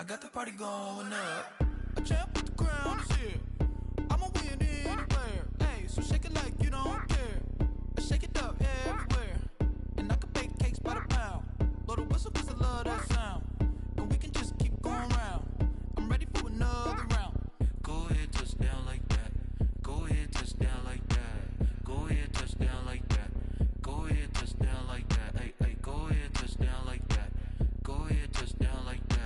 I got the party going up. A champ with the crown is here. I'ma win anywhere. Hey, so shake it like you don't care. I shake it up everywhere. And I can bake cakes by the pound. Blow the whistle cause I love that sound. And we can just keep going round. I'm ready for another round. Go ahead, touch down like that. Go ahead, touch down like that. Go ahead, touch down like that. Go ahead, touch down like that. Hey, hey, go ahead, touch down like that. Go ahead, touch down like that.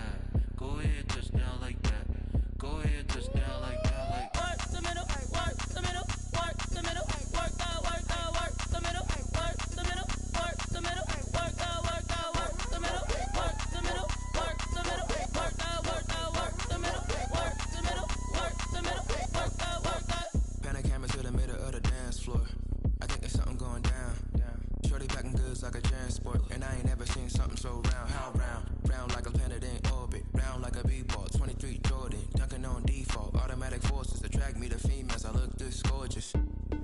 Go ahead, touch down like that. Go ahead, touch down like that. Like work the middle, work the middle, work the middle, work out, work out, work the middle, work the middle, work the middle, work out, work out, work the middle, work the middle, work the middle, work out, work out, work the middle, work the middle, work the middle, work out, work out. Pan a camera to the middle of the dance floor. I think there's something going down. Shorty packing goods like a transport, and I ain't never seen something so round. How round? Round like a planet in orbit, round like a b-ball. 23 Jordan, dunking on default. Automatic forces attract me to females. I look this gorgeous.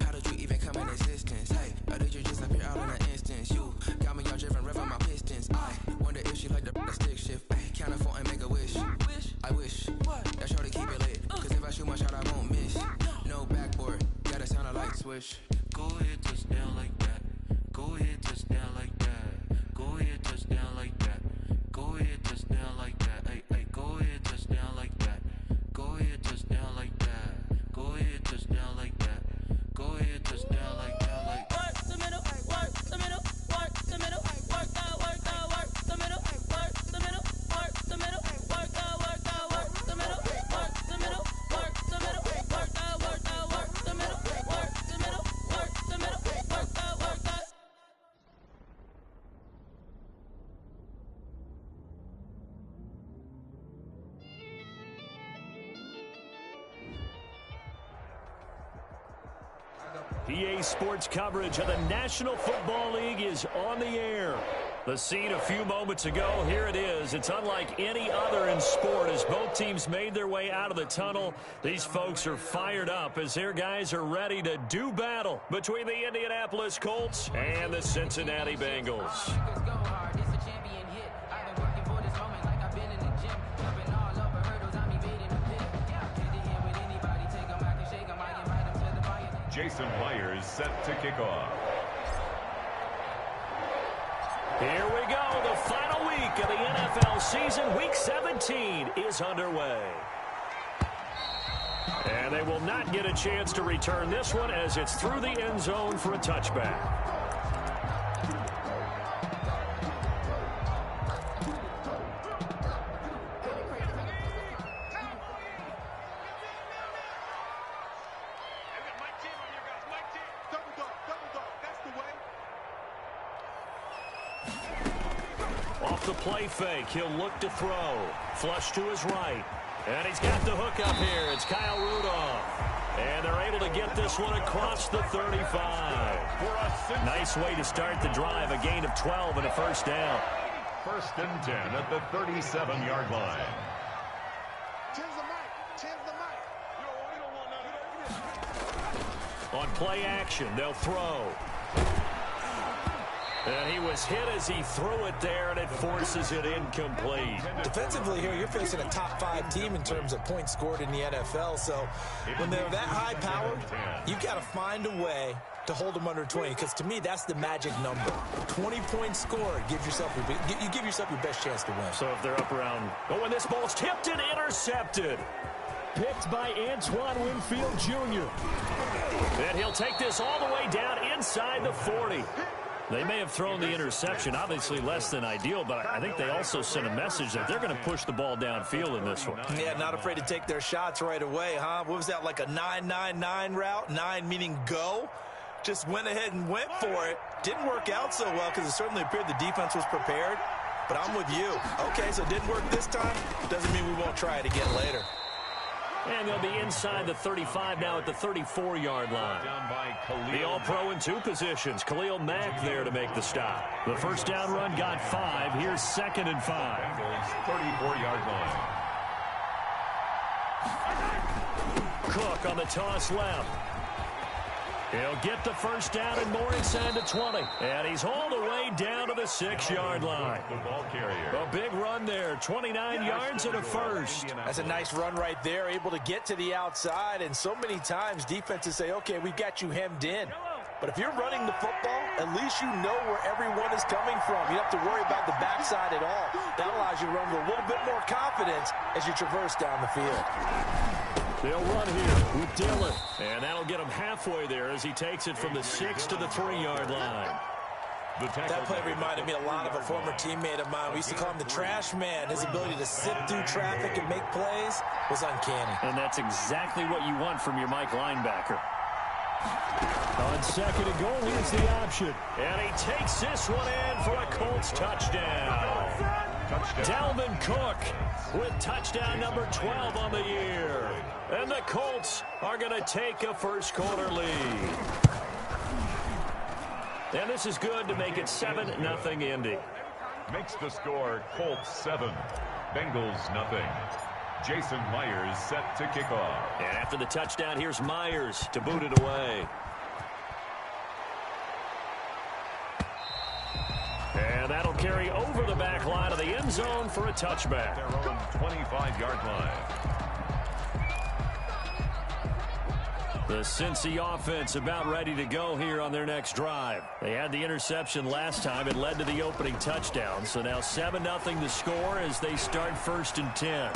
How did you even come in existence? Hey, or did you just appear out in an instance? You got me all driven, revving my pistons. I wonder if she like the stick shift. Ay, count a four and make a wish. I wish that shorty keep it lit. Cause if I shoot my shot, I won't miss. No backboard, gotta sound a light switch. Go ahead, touch down like that. Go ahead, touch down like that. Go ahead, touch down like that. Go ahead, touch down like that. Hey, hey, go ahead, touch down like that. Go ahead, touch down like that. Go ahead, touch down like that. Go ahead, touch down like that. Like work the middle, work the middle, work the middle, work out, work out, work the middle, work the middle, work the middle, work out, work out, work the middle, work the middle, work the middle, work out, work out, work the middle, work the middle, work the middle, work out, work out. PA Sports coverage of the National Football League is on the air. The scene a few moments ago, here it is. It's unlike any other in sport as both teams made their way out of the tunnel. These folks are fired up as their guys are ready to do battle between the Indianapolis Colts and the Cincinnati Bengals. Jason Myers set to kick off. Here we go. The final week of the NFL season. Week 17 is underway. And they will not get a chance to return this one as it's through the end zone for a touchback. Off the play fake, he'll look to throw. Flush to his right. And he's got the hook up here. It's Kyle Rudolph. And they're able to get this one across the 35. Nice way to start the drive. A gain of 12 and a first down. 1st and 10 at the 37-yard line. On play action, they'll throw. And he was hit as he threw it there, and it forces it incomplete. Defensively here, you're facing a top 5 team in terms of points scored in the NFL. So when they're that high-powered, you've got to find a way to hold them under 20. Because to me, that's the magic number. 20 points scored, you give yourself your best chance to win. So if they're up around, and this ball's tipped and intercepted. Picked by Antoine Winfield Jr. And he'll take this all the way down inside the 40. They may have thrown the interception, obviously less than ideal, but I think they also sent a message that they're going to push the ball downfield in this one. Yeah, not afraid to take their shots right away, huh? What was that, like a 9-9-9 route? 9 meaning go? Just went ahead and went for it. Didn't work out so well because it certainly appeared the defense was prepared, but I'm with you. Okay, so it didn't work this time. Doesn't mean we won't try it again later. And they'll be inside the 35 now at the 34-yard line. The All-Pro in 2 positions. Khalil Mack there to make the stop. The first down run got 5. Here's 2nd and 5. 34-yard line. Cook on the toss left. He'll get the first down and more inside the 20. And he's all the way down to the 6-yard line. The ball carrier. A big run there, 29 yards and a first. That's a nice run right there, able to get to the outside. And so many times defenses say, okay, we've got you hemmed in. But if you're running the football, at least you know where everyone is coming from. You don't have to worry about the backside at all. That allows you to run with a little bit more confidence as you traverse down the field. They'll run here with Dillon. And that'll get him halfway there as he takes it from the 6 to the 3-yard line. That play reminded me a lot of a former teammate of mine. We used to call him the trash man. His ability to sift through traffic and make plays was uncanny. And that's exactly what you want from your Mike linebacker. On second and goal, here's the option. And he takes this one in for a Colts touchdown. Dalvin Cook with touchdown number 12 on the year. And the Colts are going to take a first-quarter lead. And this is good to make it 7-0 Indy. Makes the score Colts 7, Bengals 0. Jason Myers set to kick off. And after the touchdown, here's Myers to boot it away. And that'll carry over the back line of the end zone for a touchback. Their own 25-yard line. The Cincy offense about ready to go here on their next drive. They had the interception last time. It led to the opening touchdown. So now 7-0 to score as they start 1st and 10.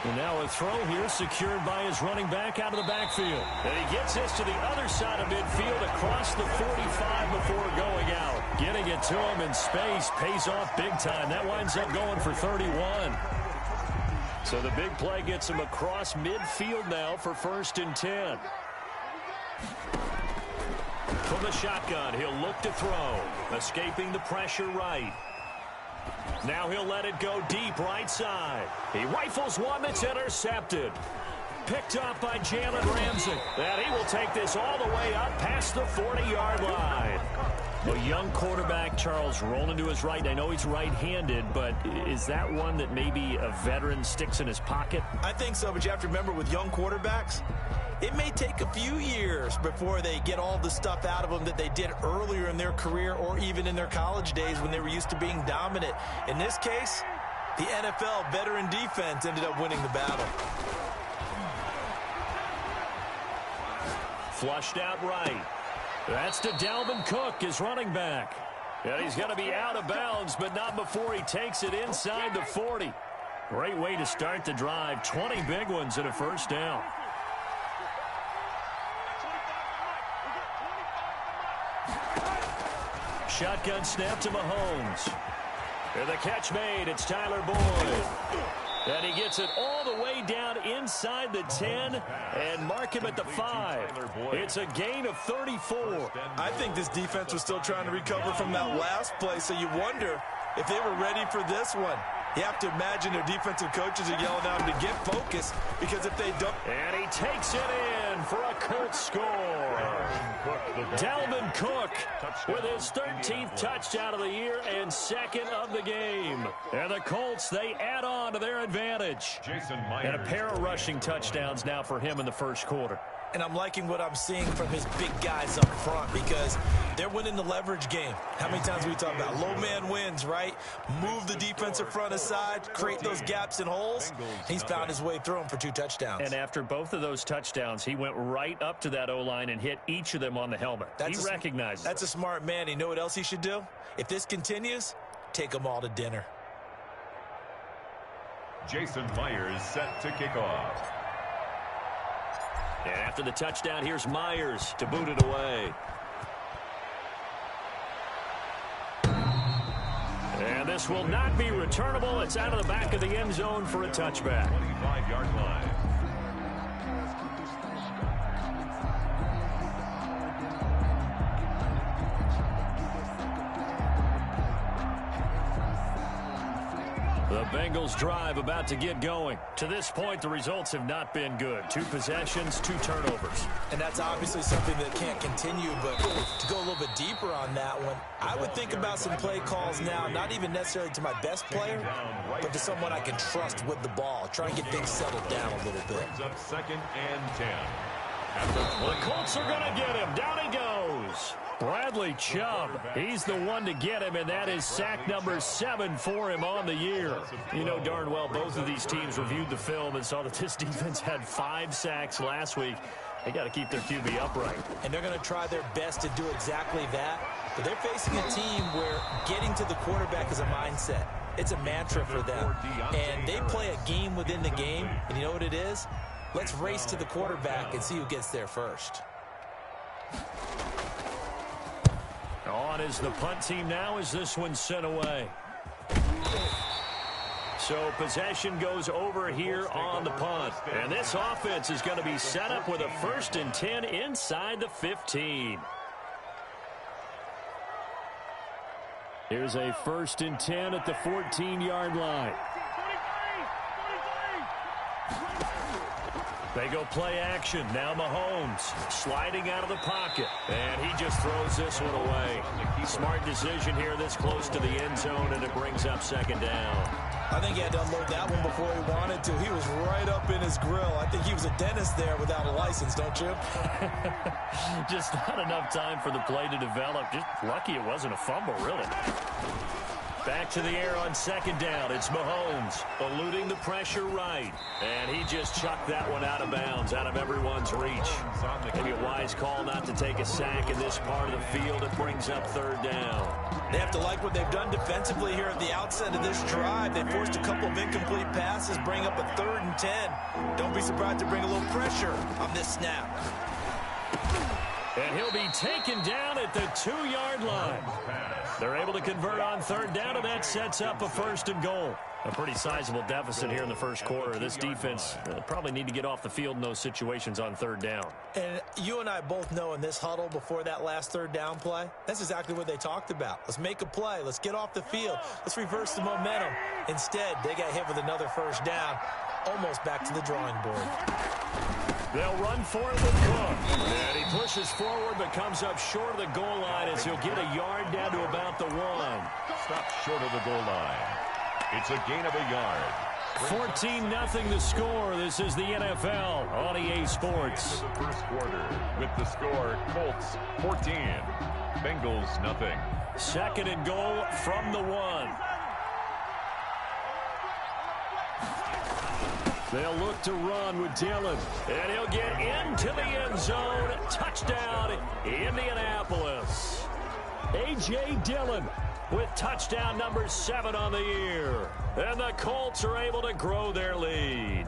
And now a throw here secured by his running back out of the backfield. And he gets this to the other side of midfield across the 45 before going out. Getting it to him in space pays off big time. That winds up going for 31. So the big play gets him across midfield now for 1st and 10. From the shotgun, he'll look to throw. Escaping the pressure right. Now he'll let it go deep right side. He rifles one that's intercepted. Picked up by Jalen Ramsey. And he will take this all the way up past the 40-yard line. A young quarterback, Charles, rolling to his right. I know he's right-handed, but is that one that maybe a veteran sticks in his pocket? I think so, but you have to remember with young quarterbacks, it may take a few years before they get all the stuff out of them that they did earlier in their career or even in their college days when they were used to being dominant. In this case, the NFL veteran defense ended up winning the battle. Flushed out right. That's to Dalvin Cook, his running back. And he's going to be out of bounds, but not before he takes it inside the 40. Great way to start the drive. 20 big ones and a first down. Shotgun snap to Mahomes. And the catch made. It's Tyler Boyd. And he gets it all the way down inside the 10 and mark him at the 5. It's a gain of 34. I think this defense was still trying to recover from that last play, so you wonder if they were ready for this one. You have to imagine their defensive coaches are yelling at them to get focused, because if they don't... And he takes it in for a Colts score. Dalvin Cook with his 13th touchdown of the year and 2nd of the game. And the Colts, they add on to their advantage. And a pair of rushing touchdowns now for him in the first quarter. And I'm liking what I'm seeing from his big guys up front, because they're winning the leverage game. How many times we talk about low man wins, right? Move the defensive front aside, create those gaps and holes. He's found his way through them for 2 touchdowns. And after both of those touchdowns, he went right up to that O-line and hit each of them on the helmet. He recognizes That's a smart man. You know what else he should do? If this continues, take them all to dinner. Jason Myers set to kick off. And after the touchdown, here's Myers to boot it away. And this will not be returnable. It's out of the back of the end zone for a touchback. 25-yard line. The Bengals drive about to get going. To this point, the results have not been good. 2 possessions, 2 turnovers. And that's obviously something that can't continue, but to go a little bit deeper on that one, I would think about some play calls now, not even necessarily to my best player, but to someone I can trust with the ball. Try and get things settled down a little bit. Brings up 2nd and 10. The Colts are going to get him. Down he goes. Bradley Chubb, he's the one to get him, and that is sack number 7 for him on the year. You know darn well both of these teams reviewed the film and saw that this defense had 5 sacks last week. They got to keep their QB upright. And they're going to try their best to do exactly that. But they're facing a team where getting to the quarterback is a mindset. It's a mantra for them. And they play a game within the game. And you know what it is? Let's race to the quarterback and see who gets there first. On is the punt team now as this one's sent away. So possession goes over here on the punt. And this offense is going to be set up with a 1st and 10 inside the 15. Here's a 1st and 10 at the 14-yard line. They go play action. Now Mahomes sliding out of the pocket. And he just throws this one away. Smart decision here this close to the end zone, and it brings up 2nd down. I think he had to unload that one before he wanted to. He was right up in his grill. I think he was a dentist there without a license, don't you? Just not enough time for the play to develop. Just lucky it wasn't a fumble, really. Back to the air on 2nd down. It's Mahomes eluding the pressure right. And he just chucked that one out of bounds, out of everyone's reach. Maybe a wise call not to take a sack in this part of the field. It brings up 3rd down. They have to like what they've done defensively here at the outset of this drive. They forced a couple of incomplete passes, bring up a 3rd and 10. Don't be surprised to bring a little pressure on this snap. And he'll be taken down at the 2-yard line. They're able to convert on 3rd down, and that sets up a 1st and goal. A pretty sizable deficit here in the first quarter. This defense probably need to get off the field in those situations on 3rd down. And you and I both know in this huddle before that last 3rd down play, that's exactly what they talked about. Let's make a play. Let's get off the field. Let's reverse the momentum. Instead, they got hit with another 1st down, almost back to the drawing board. They'll run for it with Cook. And he pushes forward but comes up short of the goal line as he'll get a yard down to about the 1. Stop short of the goal line. It's a gain of a yard. 14-0 the score. This is the NFL on EA Sports. The first quarter with the score Colts 14, Bengals nothing. 2nd and goal from the 1. They'll look to run with Dillon. And he'll get into the end zone. Touchdown, Indianapolis. A.J. Dillon with touchdown number 7 on the year. And the Colts are able to grow their lead.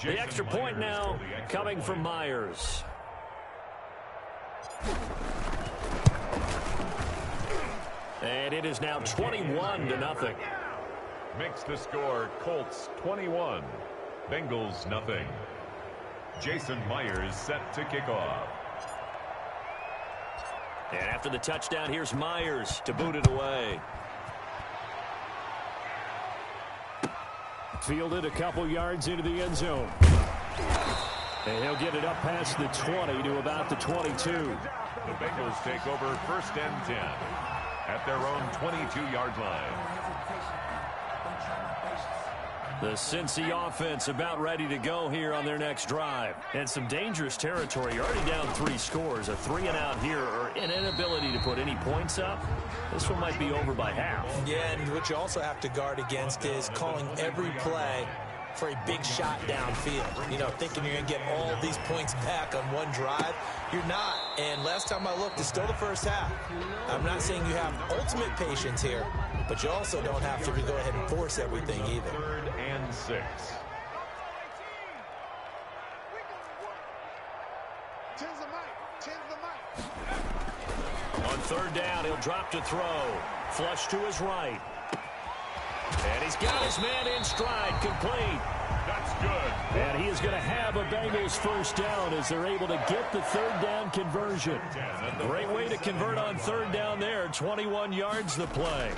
The extra point now coming from Myers. And it is now 21-0. Makes the score Colts 21, Bengals nothing. Jason Myers set to kick off. And after the touchdown, here's Myers to boot it away. Fielded a couple yards into the end zone. And he'll get it up past the 20 to about the 22. The Bengals take over 1st and 10 at their own 22-yard line. The Cincy offense about ready to go here on their next drive. And some dangerous territory. You're already down 3 scores. A 3-and-out here or an inability to put any points up. This one might be over by half. Yeah, and what you also have to guard against is calling every play for a big shot downfield. You know, thinking you're going to get all these points back on one drive. You're not. And last time I looked, it's still the first half. I'm not saying you have ultimate patience here, but you also don't have to go ahead and force everything either. 3rd and 6. On 3rd down, he'll drop to throw. Flush to his right. And he's got his man in stride, complete. That's good. And he is going to have a Bengals 1st down as they're able to get the 3rd down conversion. Great way to convert on 3rd down there. 21 yards the play.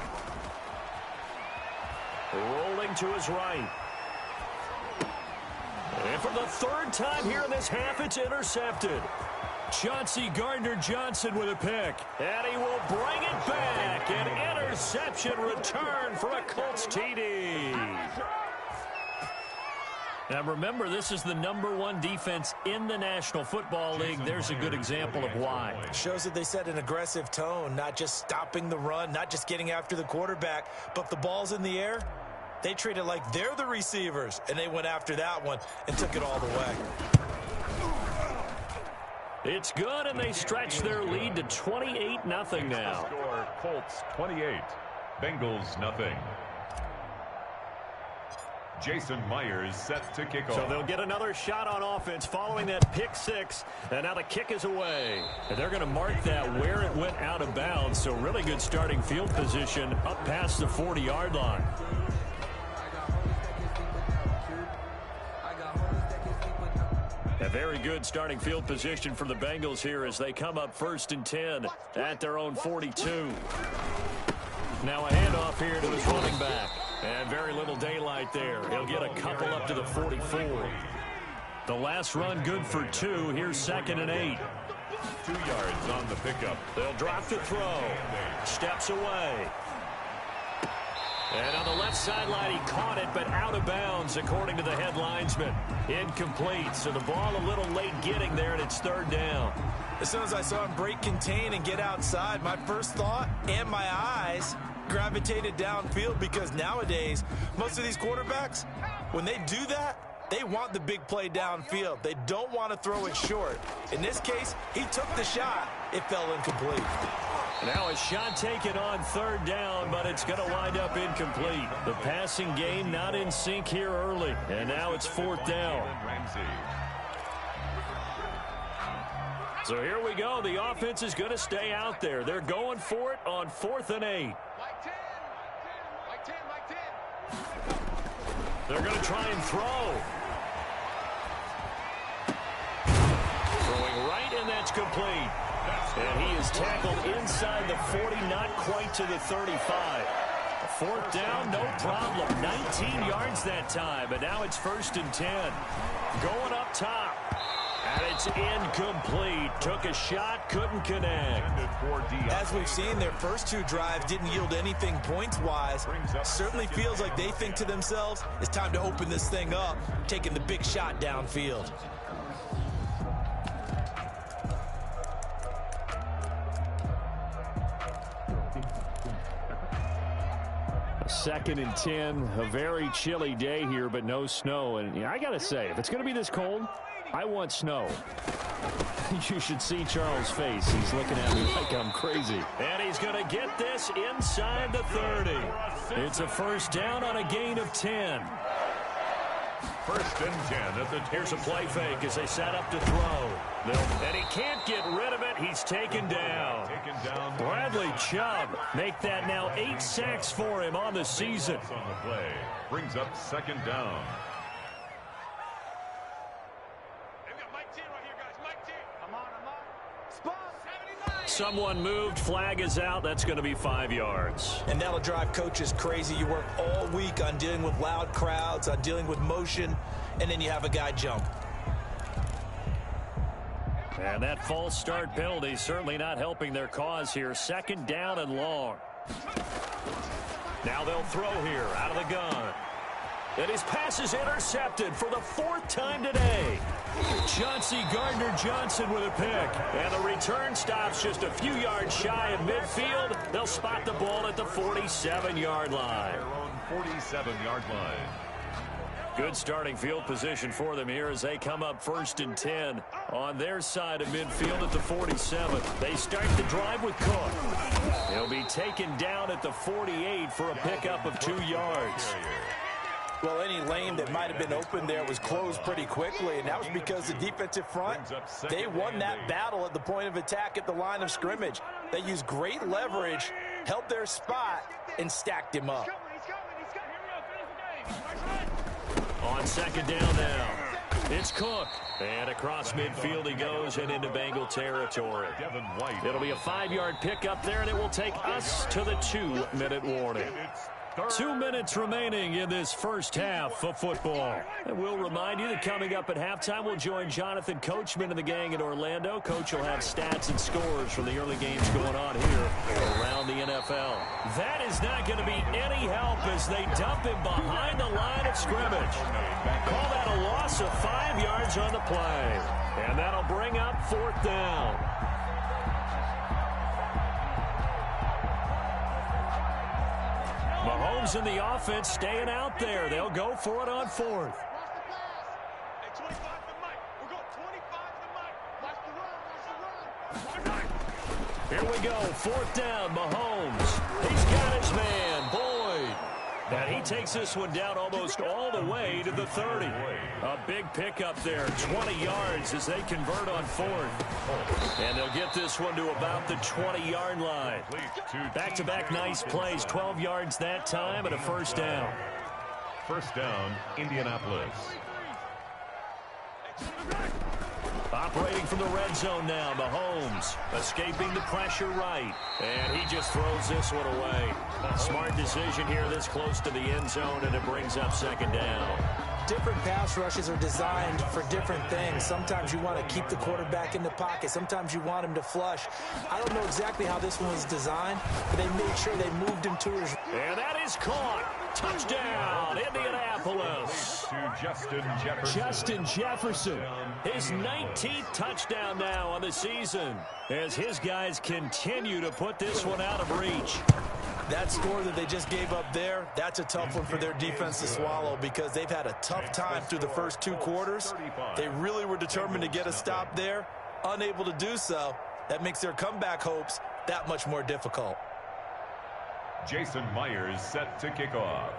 Rolling to his right. And for the third time here in this half, it's intercepted. Chauncey Gardner-Johnson with a pick. And he will bring it back. An interception return for a Colts TD. Now remember, this is the #1 defense in the National Football League. There's a good example of why. Shows that they set an aggressive tone, not just stopping the run, not just getting after the quarterback, but if the ball's in the air, they treat it like they're the receivers, and they went after that one and took it all the way. It's good, and they stretch their lead to 28-0 now. Score, Colts 28, Bengals nothing. Jason Myers set to kick off. So they'll get another shot on offense following that pick six, and now the kick is away. And they're going to mark that where it went out of bounds, so really good starting field position up past the 40-yard line. A very good starting field position for the Bengals here as they come up 1st and 10 at their own 42. Now a handoff here to his running back. And very little daylight there. He'll get a couple up to the 44. The last run good for 2. Here's 2nd and 8. 2 yards on the pickup. They'll drop the throw. Steps away. And on the left sideline, he caught it, but out of bounds, according to the head linesman. Incomplete, so the ball a little late getting there, and it's 3rd down. As soon as I saw him break contain and get outside, my first thought and my eyes gravitated downfield, because nowadays, most of these quarterbacks, when they do that, they want the big play downfield. They don't want to throw it short. In this case, he took the shot. It fell incomplete. Now a shot taken on 3rd down, but it's going to wind up incomplete. The passing game not in sync here early, and now it's 4th down. So here we go. The offense is going to stay out there. They're going for it on 4th and 8. They're going to try and throw. Throwing right, and that's complete. And he is tackled inside the 40, not quite to the 35. 4th down, no problem. 19 yards that time, but now it's 1st and 10. Going up top. And it's incomplete. Took a shot, couldn't connect. As we've seen, their first 2 drives didn't yield anything points-wise. Certainly feels like they think to themselves, it's time to open this thing up, taking the big shot downfield. 2nd and 10. A very chilly day here, but no snow. And I got to say, if it's going to be this cold, I want snow. You should see Charles' face. He's looking at me like I'm crazy. And he's going to get this inside the 30. It's a 1st down on a gain of 10. 1st and 10. Here's a play fake as they set up to throw. And he can't get rid of it. He's taken down. Bradley Chubb make that now 8 sacks for him on the season. On the play. Brings up 2nd down. Someone moved. Flag is out. That's going to be 5 yards. And that'll drive coaches crazy. You work all week on dealing with loud crowds, on dealing with motion, and then you have a guy jump. And that false start penalty certainly not helping their cause here. 2nd down and long. Now they'll throw here out of the gun. And his pass is intercepted for the 4th time today. Chauncey Gardner-Johnson with a pick. And the return stops just a few yards shy of midfield. They'll spot the ball at the 47-yard line. Their own 47-yard line. Good starting field position for them here as they come up 1st and 10 on their side of midfield at the 47. They start the drive with Cook. He'll be taken down at the 48 for a pickup of 2 yards. Well, any lane that might have been open there was closed pretty quickly, and that was because the defensive front, they won that battle at the point of attack at the line of scrimmage. They used great leverage, held their spot, and stacked him up. On 2nd down now, it's Cook. And across midfield he goes and into Bengal territory. It'll be a 5-yard pickup there, and it will take us to the 2-minute warning. 2 minutes remaining in this first half of football. And we'll remind you that coming up at halftime, we'll join Jonathan Coachman and the gang in Orlando. Coach will have stats and scores from the early games going on here around the NFL. That is not going to be any help as they dump him behind the line of scrimmage. Call that a loss of 5 yards on the play. And that'll bring up 4th down. Mahomes in the offense staying out there. They'll go for it on 4th. Here we go, 4th down, Mahomes. He's got his man, Boyd. And he takes this one down almost all the way to the 30. A big pickup there, 20 yards as they convert on 4th. And they'll get this one to about the 20-yard line. Back-to-back nice plays, 12 yards that time and a 1st down. 1st down, Indianapolis. Operating from the red zone now, Mahomes escaping the pressure right. And he just throws this one away. Smart decision here this close to the end zone, and it brings up 2nd down. Different pass rushes are designed for different things. Sometimes you want to keep the quarterback in the pocket. Sometimes you want him to flush. I don't know exactly how this one was designed, but they made sure they moved him to his... And that is caught. Touchdown, Indianapolis. To Justin Jefferson. Justin Jefferson, his 19th touchdown now on the season as his guys continue to put this one out of reach. That score that they just gave up there, that's a tough one for their defense to swallow because they've had a tough time through the first 2 quarters. They really were determined to get a stop there, unable to do so. That makes their comeback hopes that much more difficult. Jason Myers set to kick off.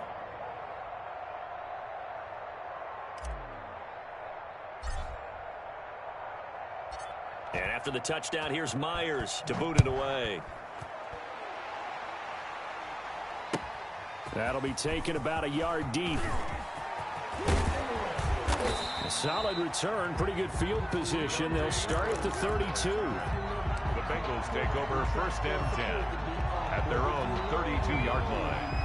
And after the touchdown, here's Myers to boot it away. That'll be taken about a yard deep. A solid return, pretty good field position. They'll start at the 32. The Bengals take over 1st and 10 at their own 32-yard line.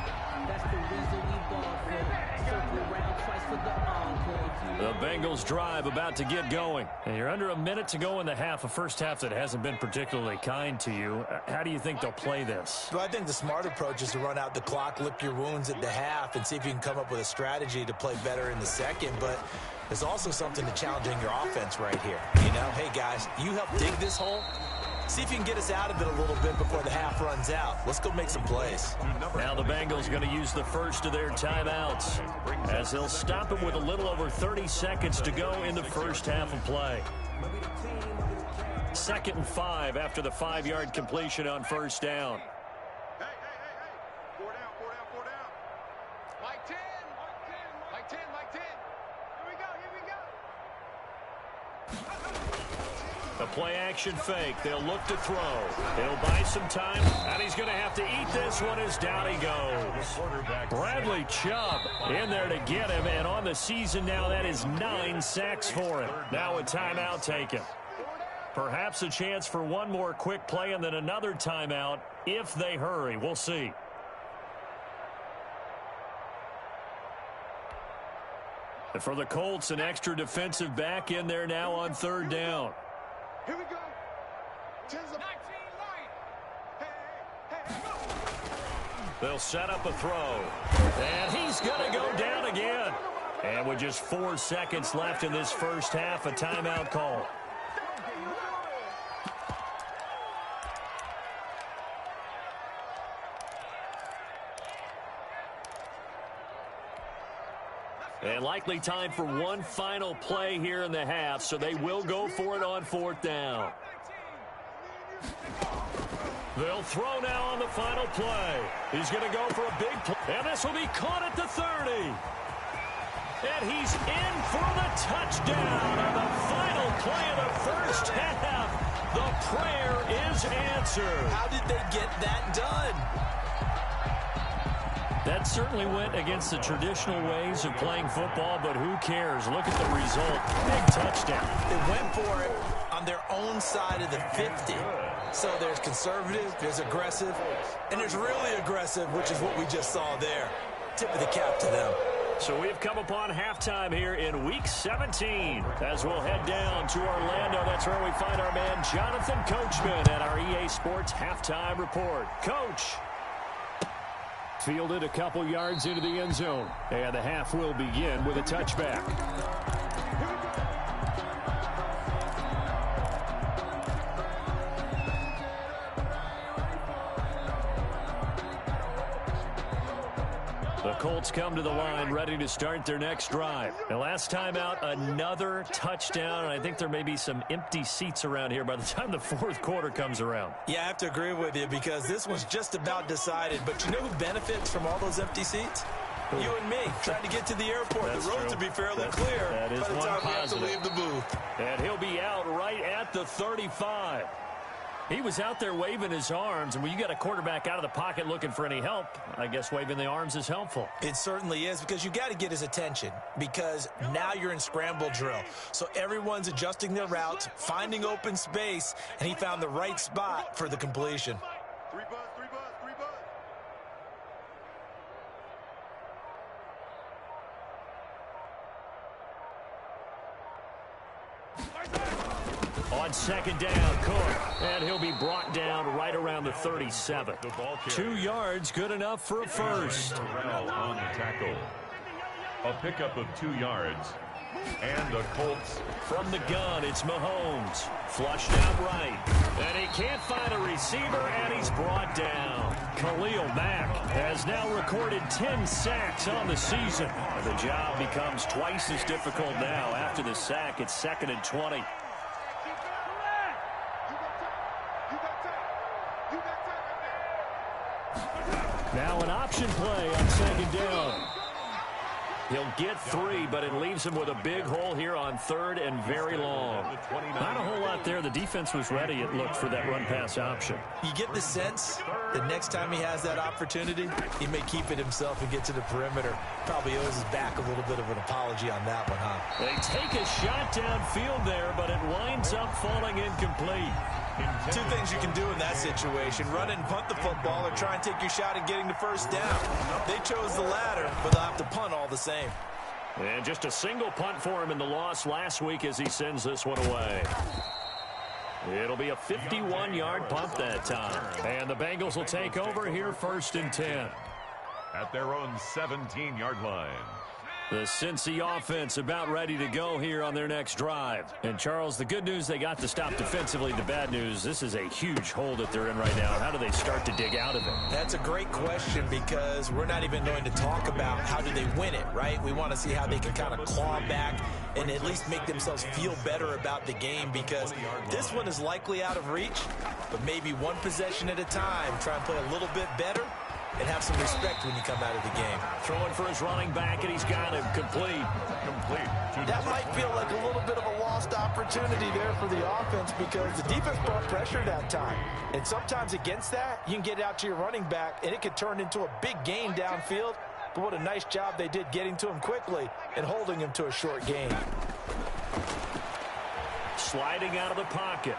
The Bengals drive about to get going. And you're under a minute to go in the half, a first half that hasn't been particularly kind to you. How do you think they'll play this? Well, I think the smart approach is to run out the clock, lick your wounds at the half, and see if you can come up with a strategy to play better in the second. But there's also something to challenging your offense right here. You know, hey, guys, you help dig this hole. See if you can get us out of it a little bit before the half runs out. Let's go make some plays. Now the Bengals going to use the first of their timeouts as they'll stop it with a little over 30 seconds to go in the first half of play. 2nd and 5 after the 5-yard completion on 1st down. Hey. 4 down. Mike 10. Here we go. The play-action fake. They'll look to throw. He'll buy some time, and he's going to have to eat this one as down he goes. Bradley Chubb in there to get him, and on the season now, that is 9 sacks for him. Now a timeout taken. Perhaps a chance for one more quick play and then another timeout if they hurry. We'll see. And for the Colts, an extra defensive back in there now on 3rd down. Here we go. 10's up. 19 line. Hey, go. They'll set up a throw. And he's going to go down again. And with just 4 seconds left in this first half, a timeout call. And likely time for one final play here in the half, so they will go for it on 4th down. They'll throw now on the final play. He's going to go for a big play, and this will be caught at the 30. And he's in for the touchdown on the final play of the first half. The prayer is answered. How did they get that done? That certainly went against the traditional ways of playing football, but who cares? Look at the result. Big touchdown. They went for it on their own side of the 50. So there's conservative, there's aggressive, and there's really aggressive, which is what we just saw there. Tip of the cap to them. So we've come upon halftime here in Week 17. As we'll head down to Orlando, that's where we find our man Jonathan Coachman at our EA Sports Halftime Report. Coach. Fielded a couple yards into the end zone. And the half will begin with a touchback. The Colts come to the line ready to start their next drive. And last time out, another touchdown. And I think there may be some empty seats around here by the time the fourth quarter comes around. Yeah, I have to agree with you because this one's just about decided. But you know who benefits from all those empty seats? You and me, trying to get to the airport. That's the roads true. will be fairly clear that is by the one time we have positive. to leave the booth. And he'll be out right at the 35. He was out there waving his arms, and when you got a quarterback out of the pocket looking for any help, I guess waving the arms is helpful. It certainly is because you got to get his attention because now you're in scramble drill. So everyone's adjusting their routes, finding open space, and he found the right spot for the completion. Three buzz, three buzz, three buzz. On second down, Cook, and he'll be brought down right around the 37. 2 yards, good enough for a first. Terrell on the tackle. A pickup of 2 yards. And the Colts. From the gun, it's Mahomes. Flushed out right. And he can't find a receiver, and he's brought down. Khalil Mack has now recorded 10 sacks on the season. The job becomes twice as difficult now. After the sack, it's 2nd and 20. Now an option play on second down. He'll get 3, but it leaves him with a big hole here on 3rd and very long. Not a whole lot there. The defense was ready, it looked, for that run-pass option. You get the sense that next time he has that opportunity, he may keep it himself and get to the perimeter. Probably owes his back a little bit of an apology on that one, huh? They take a shot downfield there, but it winds up falling incomplete. 2 things you can do in that situation: run and punt the football, or try and take your shot at getting the first down. They chose the latter, but they'll have to punt all the same. And just a single punt for him in the loss last week as he sends this one away. It'll be a 51-yard punt that time. And the Bengals will take over here 1st and 10. At their own 17-yard line. The Cincy offense about ready to go here on their next drive. And, Charles, the good news, they got to stop defensively. The bad news, this is a huge hole that they're in right now. How do they start to dig out of it? That's a great question because we're not even going to talk about how do they win it, right? We want to see how they can kind of claw back and at least make themselves feel better about the game because this one is likely out of reach, but maybe one possession at a time. Try and play a little bit better and have some respect when you come out of the game. Throwing for his running back, and he's got him complete. That might feel like a little bit of a lost opportunity there for the offense because the defense brought pressure that time. And sometimes against that, you can get out to your running back, and it could turn into a big gain downfield. But what a nice job they did getting to him quickly and holding him to a short gain. Sliding out of the pocket.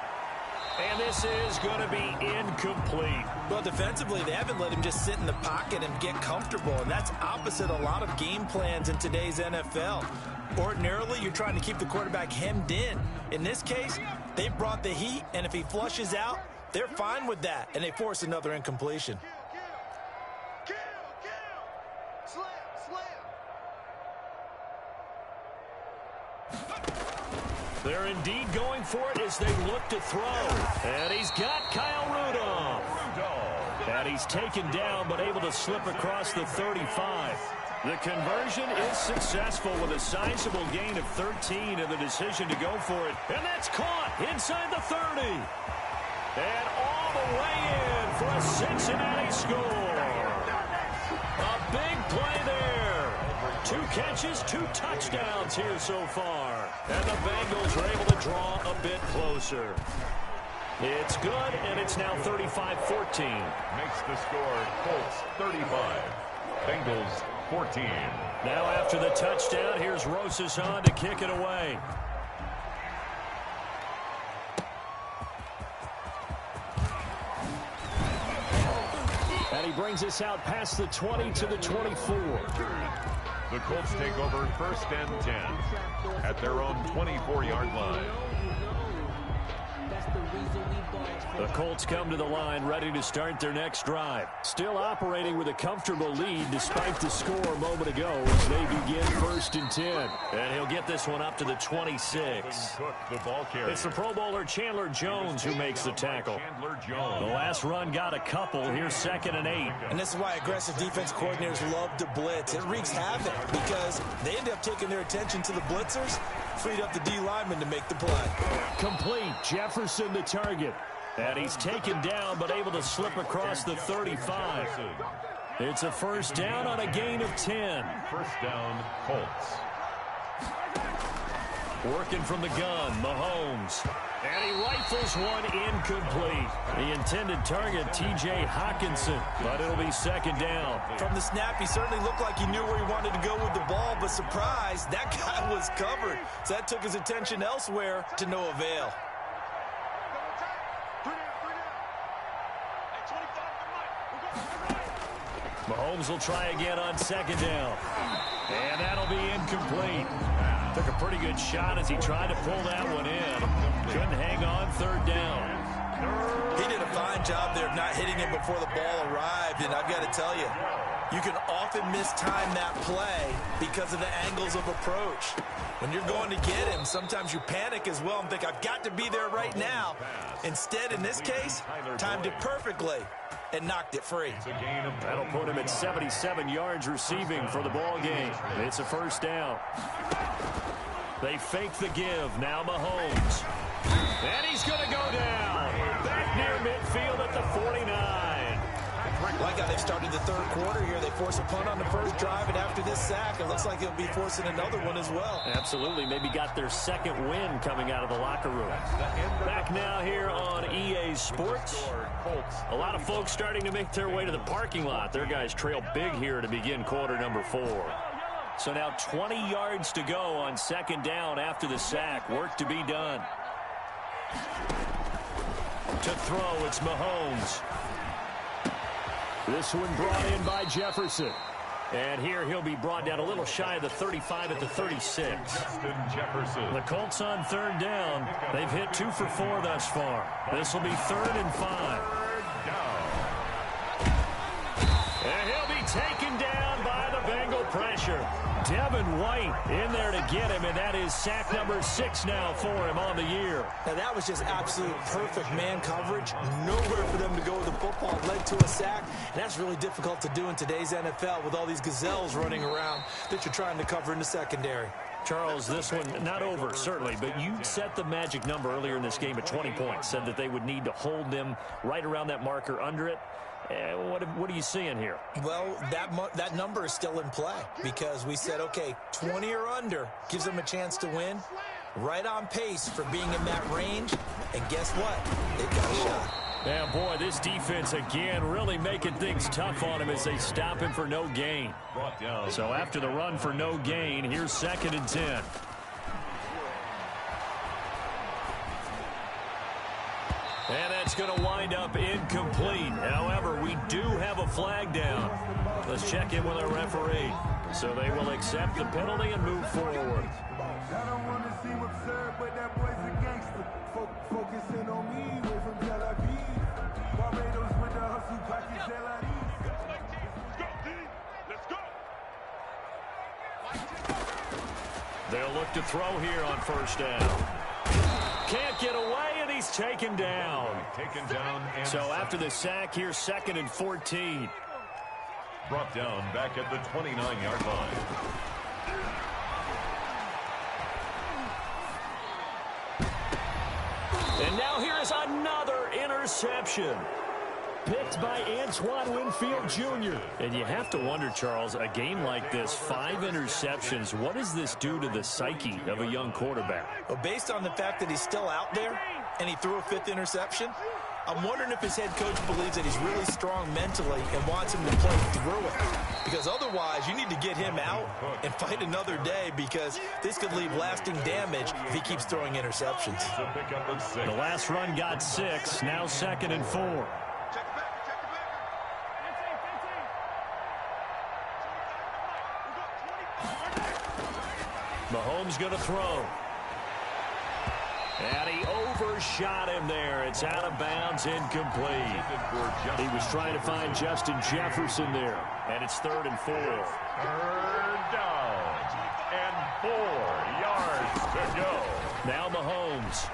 And this is going to be incomplete. Well, defensively, they haven't let him just sit in the pocket and get comfortable, and that's opposite a lot of game plans in today's NFL. Ordinarily, you're trying to keep the quarterback hemmed in. In this case, they brought the heat, and if he flushes out, they're fine with that, and they force another incompletion. Kill. Slam. They're indeed going for it as they look to throw. And he's got Kyle Rudolph. And he's taken down but able to slip across the 35. The conversion is successful with a sizable gain of 13 and the decision to go for it. And that's caught inside the 30. And all the way in for a Cincinnati score. A big play there. 2 catches, 2 touchdowns here so far. And the Bengals are able to draw a bit closer. It's good, and it's now 35-14. Makes the score Colts 35. Bengals 14. Now after the touchdown, here's Rosas on to kick it away. And he brings us out past the 20 to the 24. The Colts take over 1st and 10 at their own 24-yard line. The Colts come to the line ready to start their next drive. Still operating with a comfortable lead despite the score a moment ago as they begin 1st and 10. And he'll get this one up to the 26. It's the Pro Bowler Chandler Jones who makes the tackle. The last run got a couple. Here's 2nd and 8. And this is why aggressive defense coordinators love to blitz. It wreaks havoc because they end up taking their attention to the blitzers, freed up the D lineman to make the play. Complete. Jefferson the target. And he's taken down but able to slip across the 35. It's a 1st down on a gain of 10. 1st down, Colts. Working from the gun, Mahomes. And he rifles one incomplete. The intended target, T.J. Hawkinson, but it'll be 2nd down. From the snap, he certainly looked like he knew where he wanted to go with the ball, but surprise, that guy was covered. So that took his attention elsewhere to no avail. Mahomes will try again on 2nd down. And that'll be incomplete. Took a pretty good shot as he tried to pull that one in. Couldn't hang on 3rd down. He did a fine job there of not hitting him before the ball arrived, and I've got to tell you, you can often mistime that play because of the angles of approach. When you're going to get him, sometimes you panic as well and think, I've got to be there right now. Instead, in this case, timed it perfectly and knocked it free. That'll put him at 77 yards receiving for the ball game. It's a 1st down. They fake the give. Now Mahomes. And he's going to go down. Back near midfield at the 49. Like how they've started the 3rd quarter here. They force a punt on the 1st drive, and after this sack, it looks like they'll be forcing another one as well. Absolutely. Maybe got their 2nd win coming out of the locker room. Back now here on EA Sports. A lot of folks starting to make their way to the parking lot. Their guys trail big here to begin quarter number 4. So now 20 yards to go on 2nd down after the sack. Work to be done. To throw, it's Mahomes. This one brought in by Jefferson. And here he'll be brought down a little shy of the 35 at the 36. Jefferson. The Colts on 3rd down. They've hit 2 for 4 thus far. This will be 3rd and 5. And he'll be taken down by the Bengal pressure. Devin White in there to get him, and that is sack number 6 now for him on the year. Now that was just absolute perfect man coverage. Nowhere for them to go with the football. It led to a sack, and that's really difficult to do in today's NFL with all these gazelles running around that you're trying to cover in the secondary. Charles, this one not over, certainly, but you set the magic number earlier in this game at 20 points, said that they would need to hold them right around that marker under it. What are you seeing here? Well, that number is still in play because we said, okay, 20 or under gives them a chance to win. Right on pace for being in that range. And guess what? They got a shot. Yeah, boy, this defense again really making things tough on him as they stop him for no gain. So after the run for no gain, here's 2nd and 10. And that's going to wind up incomplete. However, we do have a flag down. Let's check in with our referee. So they will accept the penalty and move forward. I don't want to seem absurd, but that boy's a gangster. Focusing on me, way from Tel Aviv. Barbados with the hustle, pocket Tel Aviv. Let's go. They'll look to throw here on 1st down. Can't get away, and he's taken down. So after the sack, here's 2nd and 14. Brought down back at the 29-yard line. And now here is another interception. Picked by Antoine Winfield Jr. And you have to wonder, Charles, a game like this, 5 interceptions, what does this do to the psyche of a young quarterback? Well, based on the fact that he's still out there and he threw a 5th interception, I'm wondering if his head coach believes that he's really strong mentally and wants him to play through it. Because otherwise, you need to get him out and fight another day because this could leave lasting damage if he keeps throwing interceptions. The last run got 6, now 2nd and 4. Mahomes going to throw. And he overshot him there. It's out of bounds, incomplete. He was trying to find Justin Jefferson there. And it's 3rd and 4. Third down and 4 yards to go. Now Mahomes.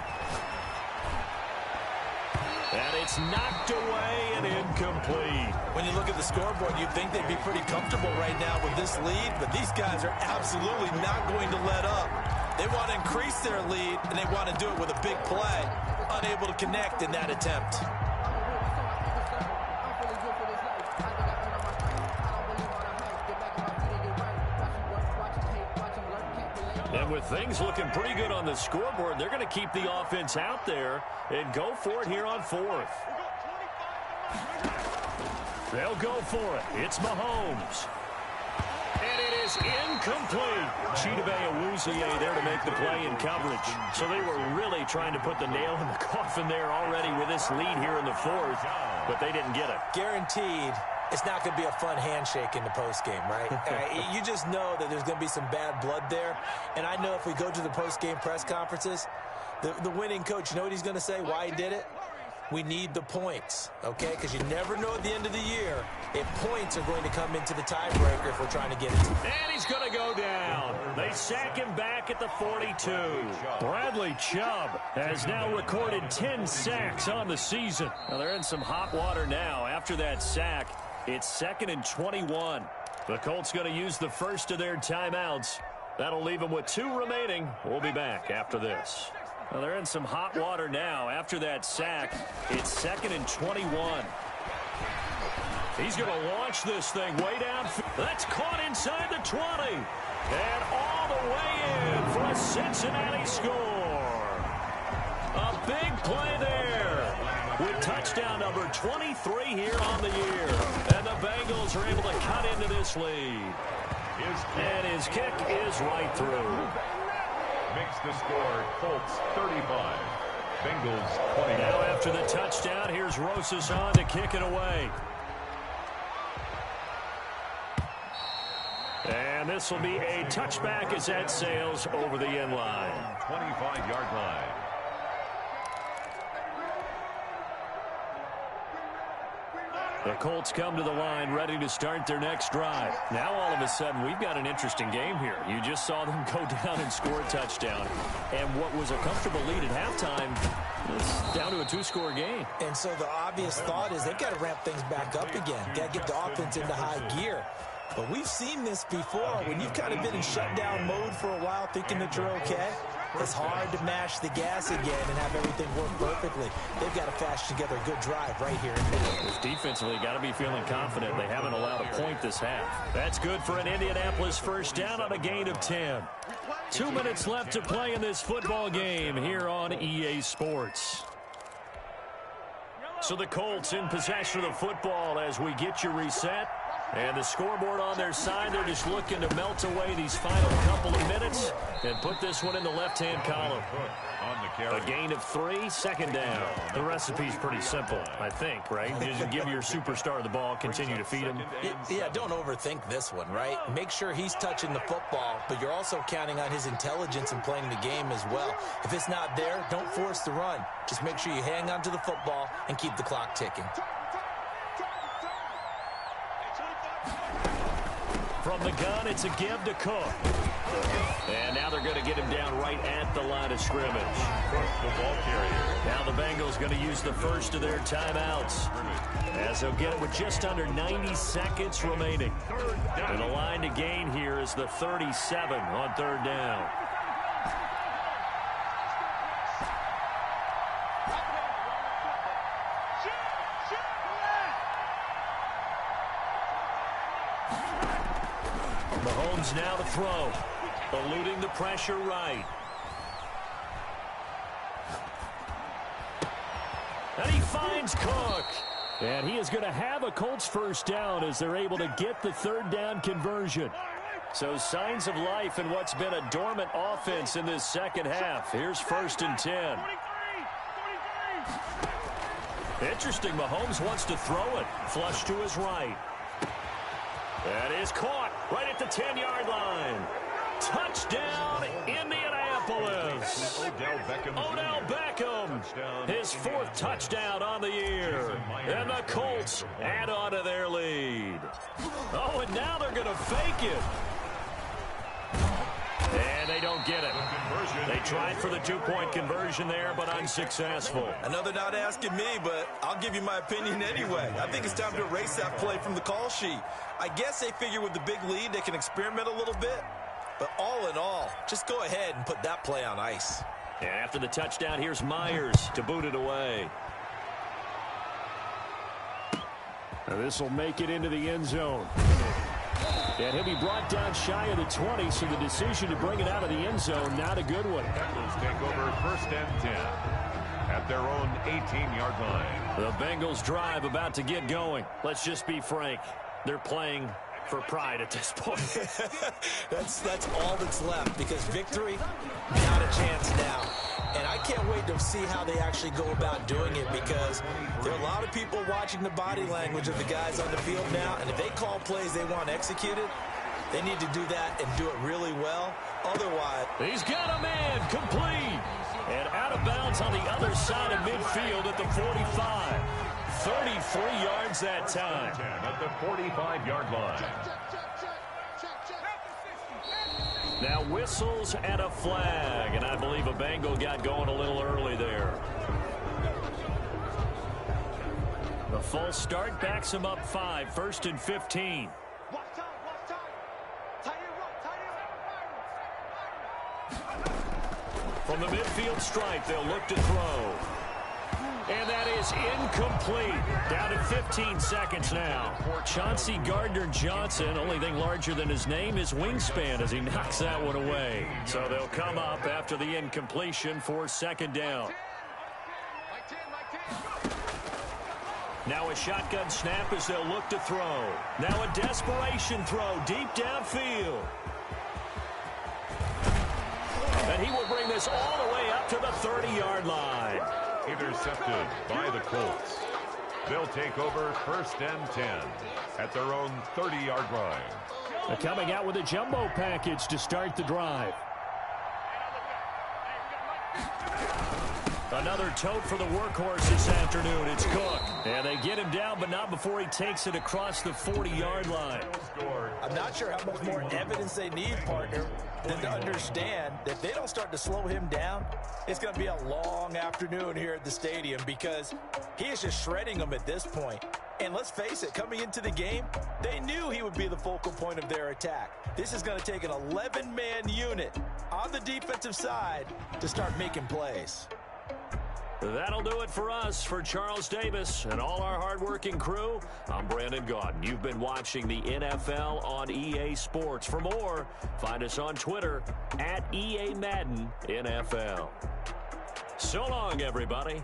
And it's knocked away and incomplete. When you look at the scoreboard, you'd think they'd be pretty comfortable right now with this lead, but these guys are absolutely not going to let up. They want to increase their lead, and they want to do it with a big play. Unable to connect in that attempt. And with things looking pretty good on the scoreboard, they're going to keep the offense out there and go for it here on 4th. They'll go for it. It's Mahomes. And it is incomplete. Chidobe Awuzie there to make the play in coverage. So they were really trying to put the nail in the coffin there already with this lead here in the 4th, but they didn't get it. Guaranteed. It's not going to be a fun handshake in the postgame, right? You just know that there's going to be some bad blood there. And I know if we go to the postgame press conferences, the winning coach, you know what he's going to say, why he did it? We need the points, okay? Because you never know at the end of the year if points are going to come into the tiebreaker if we're trying to get it. And he's going to go down. They sack him back at the 42. Bradley Chubb has now recorded 10 sacks on the season. Now they're in some hot water now after that sack. It's 2nd and 21. The Colts going to use the first of their timeouts. That'll leave them with 2 remaining. We'll be back after this. Well, they're in some hot water now after that sack. It's 2nd and 21. He's going to launch this thing way down. That's caught inside the 20. And all the way in for a Cincinnati score. A big play there with touchdown number 23 here on the year. And the Bengals are able to cut into this lead. And his kick is right through. Makes the score Colts 35, Bengals 20. Now after the touchdown, here's Rosas on to kick it away. And this will be a touchback as that sails over the end line. 25-yard line. The Colts come to the line ready to start their next drive. Now all of a sudden we've got an interesting game here. You just saw them go down and score a touchdown. And what was a comfortable lead at halftime is down to a 2-score game. And so the obvious thought is they've got to ramp things back up again. Got to get the offense into high gear. But we've seen this before. When you've kind of been in shutdown mode for a while thinking that you're okay, it's hard to mash the gas again and have everything work perfectly. They've got to fashion together a good drive right here. Defensively, got to be feeling confident. They haven't allowed a point this half. That's good for an Indianapolis first down on a gain of 10. 2 minutes left to play in this football game here on EA Sports. So the Colts in possession of the football as we get you reset. And the scoreboard on their side, they're just looking to melt away these final couple of minutes and put this one in the left-hand column. A gain of 3, 2nd down. The recipe's pretty simple, I think, right? You just give your superstar the ball, continue to feed him. Yeah, don't overthink this one, right? Make sure he's touching the football, but you're also counting on his intelligence in playing the game as well. If it's not there, don't force the run. Just make sure you hang on to the football and keep the clock ticking. From the gun, it's a give to Cook. And now they're going to get him down right at the line of scrimmage. The ball carrier. Now the Bengals going to use the first of their timeouts, as they'll get it with just under 90 seconds remaining. And the line to gain here is the 37 on 3rd down. Mahomes now to throw, eluding the pressure right. And he finds Cook. And he is going to have a Colts first down as they're able to get the 3rd down conversion. So signs of life in what's been a dormant offense in this second half. Here's 1st and 10. Interesting, Mahomes wants to throw it. Flush to his right. That is caught right at the 10-yard line. Touchdown, Indianapolis. Odell Beckham, his 4th touchdown on the year. And the Colts add on to their lead. Oh, and now they're going to fake it. And they don't get it. They tried for the 2-point conversion there, but unsuccessful. I know they're not asking me, but I'll give you my opinion anyway. I think it's time to erase that play from the call sheet. I guess they figure with the big lead they can experiment a little bit. But all in all, just go ahead and put that play on ice. And after the touchdown, here's Myers to boot it away. Now this will make it into the end zone. And he'll be brought down shy of the 20, so the decision to bring it out of the end zone, not a good one. Bengals take over 1st and 10 at their own 18-yard line. The Bengals drive about to get going. Let's just be frank. They're playing for pride at this point. That's all that's left, because victory, not a chance now. And I can't wait to see how they actually go about doing it, because there are a lot of people watching the body language of the guys on the field now, and if they call plays they want executed, they need to do that and do it really well. Otherwise, he's got a man complete and out of bounds on the other side of midfield at the 45. 33 yards that time. At the 45-yard line. Now whistles and a flag, and I believe a Bengal got going a little early there. The false start backs him up 5, 1st and 15. From the midfield stripe, they'll look to throw. And that is incomplete. Down to 15 seconds now. Chauncey Gardner-Johnson, only thing larger than his name is wingspan as he knocks that one away. So they'll come up after the incompletion for 2nd down. Now a shotgun snap as they'll look to throw. Now a desperation throw deep downfield. And he will bring this all the way up to the 30-yard line. Intercepted by the Colts. They'll take over 1st and 10 at their own 30-yard line. They're coming out with a jumbo package to start the drive. Another tote for the workhorse this afternoon. It's Cook. And they get him down, but not before he takes it across the 40-yard line. I'm not sure how much more evidence they need, partner, than to understand that if they don't start to slow him down, it's going to be a long afternoon here at the stadium, because he is just shredding them at this point. And let's face it, coming into the game, they knew he would be the focal point of their attack. This is going to take an 11-man unit on the defensive side to start making plays. That'll do it for us. For Charles Davis and all our hardworking crew, I'm Brandon Gaudin. You've been watching the NFL on EA Sports. For more, find us on Twitter at EA Madden NFL. So long, everybody.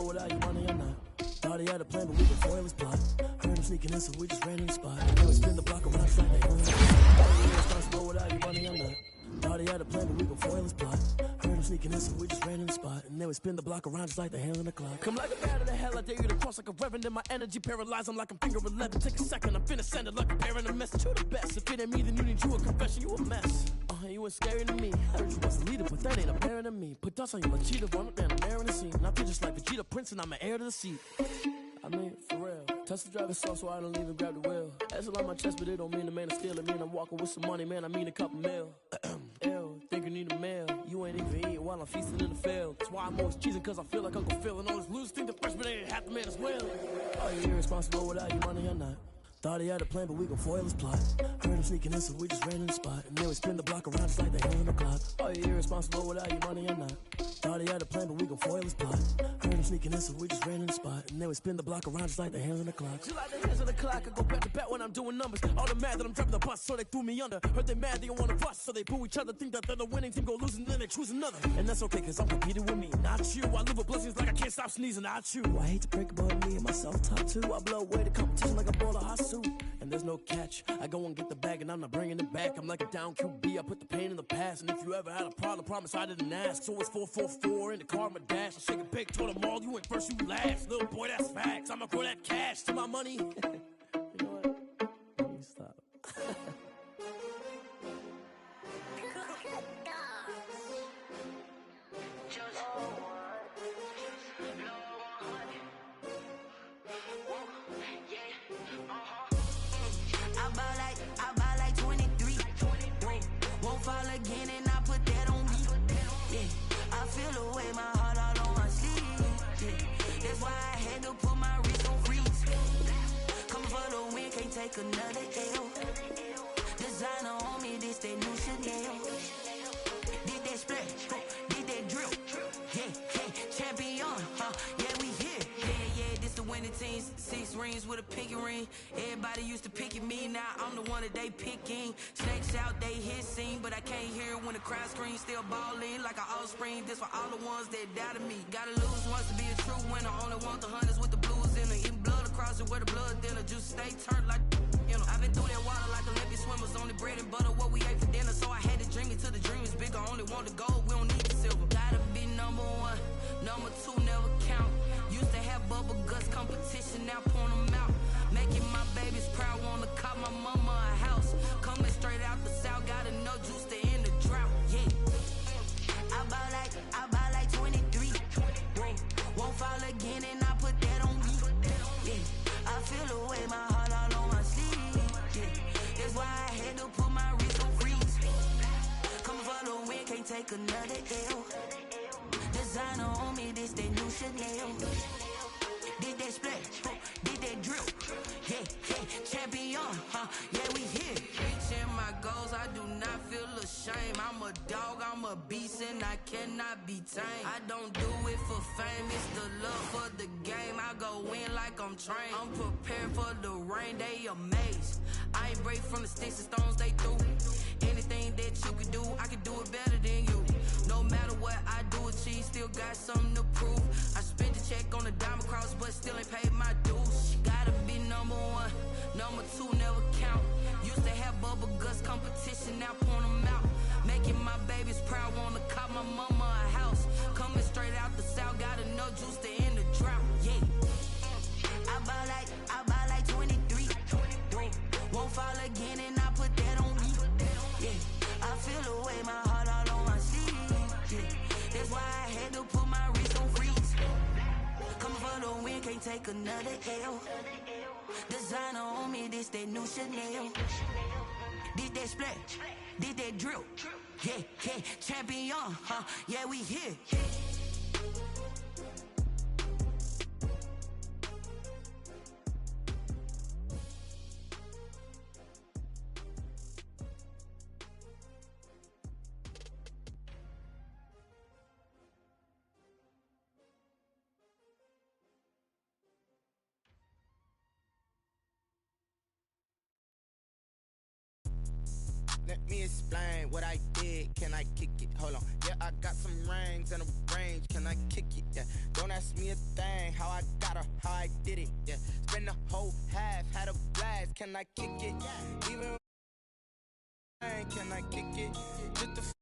Without your money, I'm not. Thought he had a plan, but we could foil his plot. Heard him sneaking in, so we just ran in the spot. Now we spin the block around like they own it. Thought he was responsible without your money, I'm not. Thought he had a plan, but we could foil his plot. Heard him sneaking in, so we just ran in the spot. And then we spin the block around just like the hand on the clock. Come like a bat of the hell, I dare you to cross like a reverend. In my energy paralyzed, I'm like I'm finger 11. Take a second, I'm finna send it like a parent a message. You the best. If it ain't me, then you need you a confession. You a mess. You ain't scary to me. I heard you was a leader, but that ain't apparent to me. Put dust on you like cheetah, run up down the air in the scene. I feel just like Vegeta Prince, and I'm an heir to the seat. I mean, for real. Touch the driver's soft, so I don't even grab the wheel. That's on my chest, but it don't mean the man to steal it. Mean I'm walking with some money, man. I mean a couple mil. Ew, think you need a mail. You you ain't even eating while I'm feasting in the field. That's why I'm always cheesing, cause I feel like Uncle Phil. And all this losers think the freshman ain't half the man as well. Are you irresponsible without your money or not? Thought he had a plan, but we gon' foil his plot. Heard him sneaking in, so we just ran in the spot. And then we spin the block around just like the hand on the clock. Are you irresponsible without your money or not? Thought he had a plan, but we gon' foil his plot. Heard him sneaking in, so we just ran in the spot. And then we spin the block around just like the hands on the clock. Just like the hands on the clock, I go back to back when I'm doing numbers. All the mad that I'm driving the bus, so they threw me under. Heard they mad, they don't wanna bust, so they boo each other. Think that they're the winning team, go losing, then they choose another. And that's okay, cause I'm competing with me, not you. I live with blessings like I can't stop sneezing, not you. I hate to break about me and myself top two. I blow away the competition like a ball of hot soup. And there's no catch. I go and get the bag and I'm not bringing it back. I'm like a down QB, I put the pain in the past. And if you ever had a problem, promise I didn't ask. So it's 444 in the car, my dash. I shake a big, told them all, you ain't first, you last. Little boy, that's facts. I'ma grow that cash to my money. You know what? Let me stop. I buy like 23. Won't fall again and I put that on me. Yeah, I feel the way my heart all on my sleeve. Yeah, that's why I had to put my wrist on freeze. Coming for the win, can't take another L. Designer on me, this that new Chanel. Did that splash, did that drill. Yeah, champion, yeah, we here. Yeah, this the winning team. 6 rings with a pinky ring. Everybody used to pick at me, now I'm the one that they picking. Snakes out, they hit scene, but I can't hear it when the crowd screams. Still balling like an offspring. This for all the ones that doubted me. Gotta lose once to be a true winner. Only want the hunters with the blues in it. Eating blood across it where the blood thinner. Just stay turned like, you know. I've been through that water like Olympic swimmers. Only bread and butter, what we ate for dinner. So I had to dream it till the dream is bigger. Only want the gold, we don't need the silver. Gotta be number 1, number 2 never count. Used to have bubble guts competition, now point them out. Making my babies proud, wanna call my mama a house. Coming straight out the south, gotta know juice to end the drought. Yeah, I buy like 23. Won't fall again and I put that on me. Yeah, I feel the way my heart all on my sleeve. Yeah, that's why I had to put my wrist on freeze. Coming for the win, can't take another L. Designer on me, this that new Chanel. Did that splash, did that drill. Yeah, champion, yeah, we here. Reaching my goals, I do not feel ashamed. I'm a dog, I'm a beast, and I cannot be tamed. I don't do it for fame, it's the love for the game. I go in like I'm trained. I'm prepared for the rain, they amazed. I ain't break from the sticks and stones they threw. Anything that you could do, I can do it better than you. No matter what I do, achieve, still got something to prove. I spent the check on the diamond cross, but still ain't paid my dues. Gotta be number 1, number 2 never count. Used to have bubble guts competition, now point them out. Making my babies proud, wanna call my mama a house. Coming straight out the south, gotta know juice to end the drought. Yeah, I buy like 23. Won't fall again and I put that on me. Yeah, I feel the way my heart all on my sleeve. Yeah, that's why I had to put my wrist on freeze. Coming for the win, can't take another L. Designer on me, this that new Chanel. Did that splash, did that drill. Yeah, champion, yeah, we here. Let me explain what I did. Can I kick it? Hold on. Yeah, I got some rings and a range. Can I kick it? Yeah. Don't ask me a thing. How I got her, how I did it. Yeah. Spend the whole half, had a blast. Can I kick it? Even can I kick it? Just the